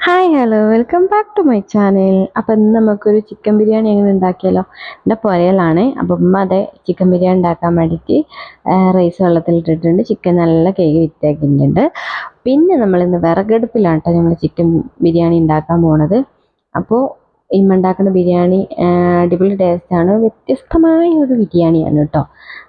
Hi hello welcome back to my channel. അപ്പം ഇന്ന് നമുക്കൊരു ചിക്കൻ ബിരിയാണി എങ്ങനെ ഉണ്ടാക്കിയാലോ. എൻ്റെ പുരയിലാണ്. അപ്പം ഉമ്മ അതെ ചിക്കൻ ബിരിയാണി ഉണ്ടാക്കാൻ വേണ്ടിയിട്ട് റൈസ് വെള്ളത്തിലിട്ടിട്ടുണ്ട്. ചിക്കൻ നല്ല കഴുകി വൃത്തിയാക്കിയിട്ടുണ്ട്. പിന്നെ നമ്മളിന്ന് വിറകടുപ്പിലാണ് കേട്ടോ നമ്മൾ ചിക്കൻ ബിരിയാണി ഉണ്ടാക്കാൻ പോണത്. അപ്പോൾ ഇമ്മ ഉണ്ടാക്കുന്ന ബിരിയാണി അടിപൊളി ടേസ്റ്റാണ്. വ്യത്യസ്തമായ ഒരു ബിരിയാണിയാണ് കേട്ടോ.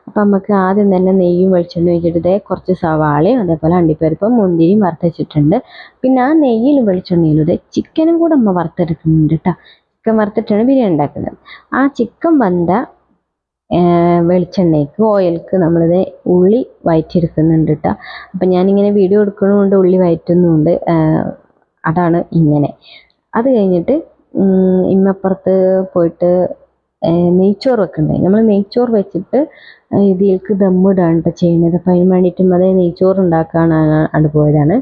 അപ്പം നമുക്ക് ആദ്യം തന്നെ നെയ്യും വെളിച്ചെണ്ണ ഒഴിച്ചിട്ട് കുറച്ച് സവാളയും അതേപോലെ അണ്ടിപ്പരിപ്പും മുന്തിരിയും വറുത്തച്ചിട്ടുണ്ട്. പിന്നെ ആ നെയ്യിലും വെളിച്ചെണ്ണയിലൂടെ ചിക്കനും കൂടെ അമ്മ വറുത്തെടുക്കുന്നുണ്ട് കേട്ടോ. ചിക്കൻ വറുത്തിട്ടാണ് ബിരിയാണി ഉണ്ടാക്കുന്നത്. ആ ചിക്കൻ വന്ന വെളിച്ചെണ്ണയ്ക്ക് ഓയിൽക്ക് നമ്മളിത് ഉള്ളി വഴറ്റിയെടുക്കുന്നുണ്ട് കേട്ടോ. അപ്പം ഞാനിങ്ങനെ വീഡിയോ എടുക്കുന്നതുകൊണ്ട് ഉള്ളി വഴറ്റുന്നുണ്ട്. അതാണ് ഇങ്ങനെ. അത് കഴിഞ്ഞിട്ട് ഇമ്മപ്പുറത്ത് പോയിട്ട് നെയ്ച്ചോറ് വെക്കുന്നുണ്ടായി. നമ്മൾ നെയ്ച്ചോറ് വെച്ചിട്ട് ഇതിലേക്ക് ദമ്മിടുകയാണ് കേട്ടോ ചെയ്യുന്നത്. അപ്പം അതിന് വേണ്ടിയിട്ടും അതേ നെയ്ച്ചോറ് ഉണ്ടാക്കാനാണ് പോയതാണ്.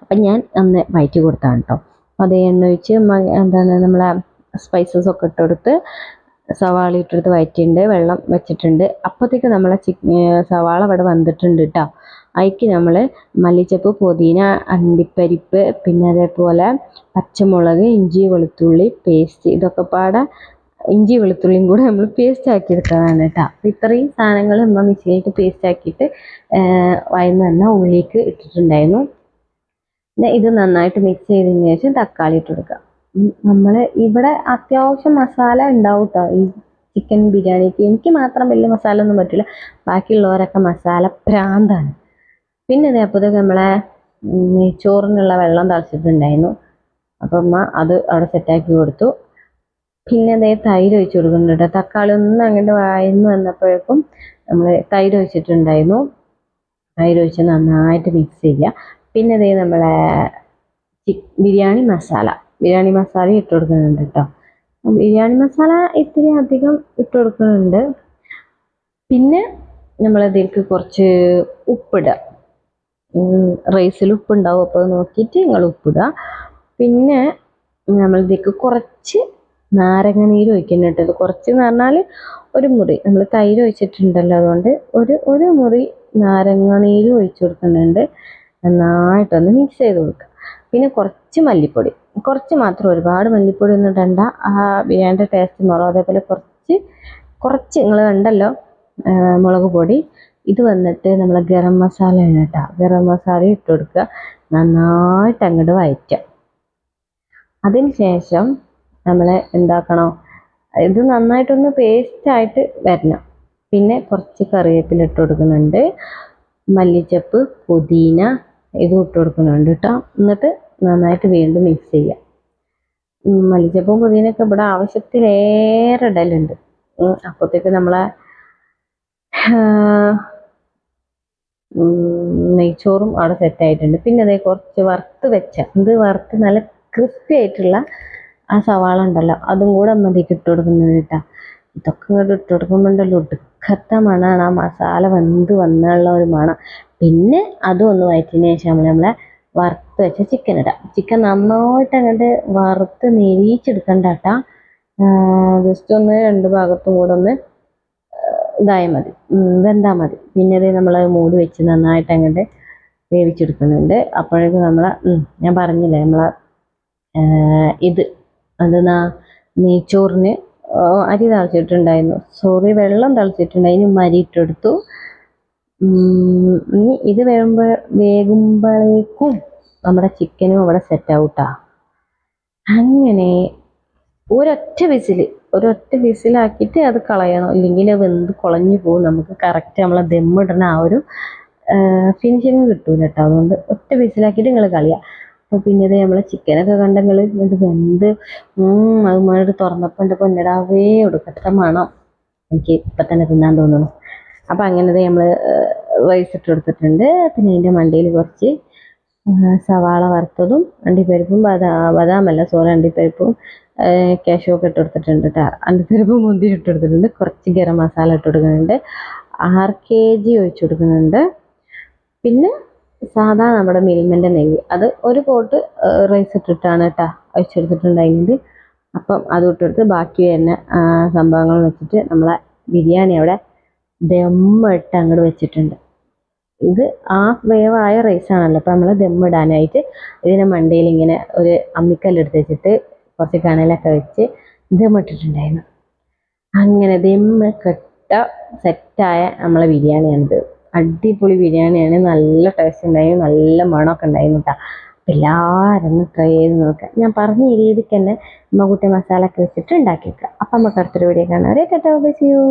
അപ്പം ഞാൻ അന്ന് വയറ്റി കൊടുത്താണ് കേട്ടോ. അതേ എണ്ണ ഒഴിച്ച് എന്താണ് നമ്മളെ സ്പൈസസ് ഒക്കെ ഇട്ടെടുത്ത് സവാള ഇട്ടെടുത്ത് വയറ്റിയിട്ടുണ്ട്, വെള്ളം വെച്ചിട്ടുണ്ട്. അപ്പോഴത്തേക്ക് നമ്മളെ സവാള ഇവിടെ വന്നിട്ടുണ്ട് കേട്ടോ. അതിക്ക് നമ്മൾ മല്ലിച്ചപ്പ്, പുതിന, അണ്ടിപ്പരിപ്പ്, പിന്നെ അതേപോലെ പച്ചമുളക്, ഇഞ്ചി വെളുത്തുള്ളി പേസ്റ്റ്, ഇതൊക്കെ പാടെ ഇഞ്ചി വെളുത്തുള്ളിയും കൂടെ നമ്മൾ പേസ്റ്റ് ആക്കി എടുത്തതാണ് കേട്ടോ. അപ്പോൾ ഇത്രയും സാധനങ്ങൾ നമ്മൾ മിക്സിയിലിട്ട് പേസ്റ്റ് ആക്കിയിട്ട് വയന്ന് തന്നെ ഉള്ളിലേക്ക് ഇട്ടിട്ടുണ്ടായിരുന്നു. ഇത് നന്നായിട്ട് മിക്സ് ചെയ്തതിന് ശേഷം തക്കാളി ഇട്ട് കൊടുക്കുക. നമ്മൾ ഇവിടെ അത്യാവശ്യം മസാല ഉണ്ടാവും കേട്ടോ ഈ ചിക്കൻ ബിരിയാണിക്ക്. എനിക്ക് മാത്രം വലിയ മസാല ഒന്നും പറ്റില്ല, ബാക്കിയുള്ളവരൊക്കെ മസാല ഭ്രാന്താണ്. പിന്നെ അതേപോലത്തെ നമ്മളെ ചോറിനുള്ള വെള്ളം തിളച്ചിട്ടുണ്ടായിരുന്നു. അപ്പം അമ്മ അത് അവിടെ സെറ്റാക്കി കൊടുത്തു. പിന്നെ അതേ തൈര് ഒഴിച്ച് കൊടുക്കുന്നുണ്ട്. തക്കാളി ഒന്നും അങ്ങോട്ട് വഴന്ന് വന്നപ്പോഴേക്കും നമ്മൾ തൈര് ഒഴിച്ചിട്ടുണ്ടായിരുന്നു. തൈര് ഒഴിച്ച് നന്നായിട്ട് മിക്സ് ചെയ്യുക. പിന്നെ അതേ നമ്മളെ ബിരിയാണി മസാല ഇട്ട് കൊടുക്കുന്നുണ്ട് കേട്ടോ. ബിരിയാണി മസാല ഇത്തിരി അധികം ഇട്ട് കൊടുക്കുന്നുണ്ട്. പിന്നെ നമ്മളതിലേക്ക് കുറച്ച് ഉപ്പിടുക. റൈസിൽ ഉപ്പുണ്ടാവും, അപ്പോൾ നോക്കിയിട്ട് നിങ്ങൾ ഉപ്പിടുക. പിന്നെ നമ്മളിതിലേക്ക് കുറച്ച് നാരങ്ങ നീര് ഒഴിക്കുന്നുണ്ട്. ഇത് കുറച്ച് എന്ന് പറഞ്ഞാൽ ഒരു മുറി, നമ്മൾ തൈര് ഒഴിച്ചിട്ടുണ്ടല്ലോ, അതുകൊണ്ട് ഒരു മുറി നാരങ്ങ നീര് ഒഴിച്ചു കൊടുക്കുന്നുണ്ട്. നന്നായിട്ടൊന്ന് മിക്സ് ചെയ്ത് കൊടുക്കുക. പിന്നെ കുറച്ച് മല്ലിപ്പൊടി, കുറച്ച് മാത്രം, ഒരുപാട് മല്ലിപ്പൊടി ഒന്നും ഇടണ്ട. ആ ബിരിയാണിയുടെ ടേസ്റ്റ് മാറും. അതേപോലെ കുറച്ച് നിങ്ങൾ കണ്ടല്ലോ മുളക് പൊടി. ഇത് വന്നിട്ട് നമ്മൾ ഗരം മസാലയാണ് കേട്ടോ. ഗരം മസാല ഇട്ട് കൊടുക്കുക. നന്നായിട്ട് അങ്ങോട്ട് വഴറ്റുക. അതിന് ശേഷം നമ്മൾ എന്താക്കണോ, ഇത് നന്നായിട്ടൊന്ന് പേസ്റ്റായിട്ട് വരണം. പിന്നെ കുറച്ച് കറിവേപ്പില ഇട്ട് കൊടുക്കുന്നുണ്ട്, മല്ലിച്ചപ്പ്, പുതിന ഇതും ഇട്ട് കൊടുക്കുന്നുണ്ട് കേട്ടോ. എന്നിട്ട് നന്നായിട്ട് വീണ്ടും മിക്സ് ചെയ്യുക. മല്ലിച്ചപ്പും പുതിനയൊക്കെ ഇവിടെ ആവശ്യത്തിലേറെ ഇടലുണ്ട്. അപ്പോഴത്തേക്ക് നമ്മളെ നെയ്ച്ചോറും അവിടെ സെറ്റായിട്ടുണ്ട്. പിന്നെ അതേ കുറച്ച് വറുത്ത് നല്ല ക്രിസ്പി ആയിട്ടുള്ള ആ സവാള ഉണ്ടല്ലോ, അതും കൂടെ മതിക്ക് ഇട്ട് കൊടുക്കുന്നത് കേട്ടോ. ഇതൊക്കെ ഇങ്ങോട്ട് ഇട്ട് കൊടുക്കുമ്പോണ്ടല്ലോ ഒടുക്കത്തെ മണമാണ്, ആ മസാല വെന്ത് വന്നുള്ള ഒരു മണം. പിന്നെ അതും ഒന്ന് വയറ്റിന് ശേഷം നമ്മളെ വറുത്ത് വെച്ച ചിക്കൻ ഇടാം. ചിക്കൻ നന്നായിട്ട് അങ്ങോട്ട് വറുത്ത് നെരിച്ചെടുക്കണ്ട കേട്ടോ. ജസ്റ്റ് ഒന്ന് രണ്ട് ഭാഗത്തും കൂടെ ഒന്ന് ഇതായാൽ മതി, വെന്താൽ മതി. പിന്നെ അത് നമ്മൾ മൂടി വെച്ച് നന്നായിട്ട് അങ്ങോട്ട് വേവിച്ചെടുക്കുന്നുണ്ട്. അപ്പോഴേക്കും ഞാൻ പറഞ്ഞില്ലേ നമ്മളെ ഇത് അതെന്നാ നെയ്ച്ചോറിന് അരി തിളച്ചിട്ടുണ്ടായിരുന്നു, വെള്ളം തിളച്ചിട്ടുണ്ടായിരുന്നു. അരി ഇട്ടെടുത്തു. ഇനി ഇത് വേകുമ്പോഴേക്കും നമ്മുടെ ചിക്കനും അവിടെ സെറ്റാവും കേട്ടോ. അങ്ങനെ ഒരൊറ്റ വിസിലാക്കിയിട്ട് അത് കളയണം, ഇല്ലെങ്കിൽ വെന്ത് കുളഞ്ഞു പോകും. നമുക്ക് കറക്റ്റ് നമ്മളെ ദമ്മിടുന്ന ആ ഒരു ഫിനിഷിങ് കിട്ടൂല കേട്ടോ. അതുകൊണ്ട് ഒറ്റ വിസിലാക്കിയിട്ട് നിങ്ങൾ കളയുക. അപ്പോൾ പിന്നെ ഇത് നമ്മളെ ചിക്കനൊക്കെ കണ്ടെങ്കിൽ ഇത് വെന്ത് അതുമായിട്ട് തുറന്നപ്പോൾ എൻ്റെ പൊന്നിടാവേ ഒടുക്കത്തെ മണം, എനിക്ക് ഇപ്പം തന്നെ തിന്നാൻ തോന്നുന്നു. അപ്പം അങ്ങനത്തെ നമ്മൾ റൈസ് ഇട്ട് കൊടുത്തിട്ടുണ്ട്. പിന്നെ അതിൻ്റെ മണ്ടയിൽ കുറച്ച് സവാള വറുത്തതും അണ്ടിപ്പരിപ്പും അണ്ടിപ്പരിപ്പും കാഷ്യൂ ഒക്കെ ഇട്ട് കൊടുത്തിട്ടുണ്ട് കേട്ടോ. അണ്ടിപ്പരിപ്പും മുന്തിരി ഇട്ട് കൊടുത്തിട്ടുണ്ട്. കുറച്ച് ഗരം മസാല ഇട്ട് കൊടുക്കുന്നുണ്ട്. 6 kg ഒഴിച്ചു കൊടുക്കുന്നുണ്ട്. പിന്നെ സാധാ നമ്മുടെ മിൽമൻ്റെ നെയ്യ്, അത് ഒരു പോട്ട് റൈസ് ഇട്ടിട്ടാണ് കേട്ടോ ഒഴിച്ചെടുത്തിട്ടുണ്ടായിരുന്നത്. അപ്പം അത് ഇട്ടെടുത്ത് ബാക്കി വരുന്ന സംഭവങ്ങൾ വെച്ചിട്ട് നമ്മളെ ബിരിയാണി അവിടെ ദമ്മിട്ട് അങ്ങോട്ട് വെച്ചിട്ടുണ്ട്. ഇത് ഹാഫ് വേവായ റൈസാണല്ലോ, അപ്പം നമ്മൾ ദമ്മിടാനായിട്ട് ഇതിനെ മണ്ടയിൽ ഇങ്ങനെ ഒരു അമ്മിക്കല്ലെടുത്ത് വെച്ചിട്ട് കുറച്ച് കനലൊക്കെ വെച്ച് ദമ്മിട്ടിട്ടുണ്ടായിരുന്നു. അങ്ങനെ ദമ്മ് കെട്ട സെറ്റായ നമ്മളെ ബിരിയാണിയാണിത്. അടിപൊളി ബിരിയാണിയാണ്, നല്ല ടേസ്റ്റ് ഉണ്ടായിരുന്നു, നല്ല മണമൊക്കെ ഉണ്ടായിരുന്നു കേട്ടോ. എല്ലാവരും ഒന്ന് ട്രൈ ചെയ്ത് നോക്കുക. ഞാൻ പറഞ്ഞ ഈ രീതിക്ക് തന്നെ ഉമ്മക്കുട്ടി മസാല ഒക്കെ വെച്ചിട്ട് ഉണ്ടാക്കി വെക്കുക. അപ്പം നമുക്ക് അടുത്തൊരു വീഡിയോ കാണാം. ഒരേ കേട്ടോ, ബൈ, സീ യു.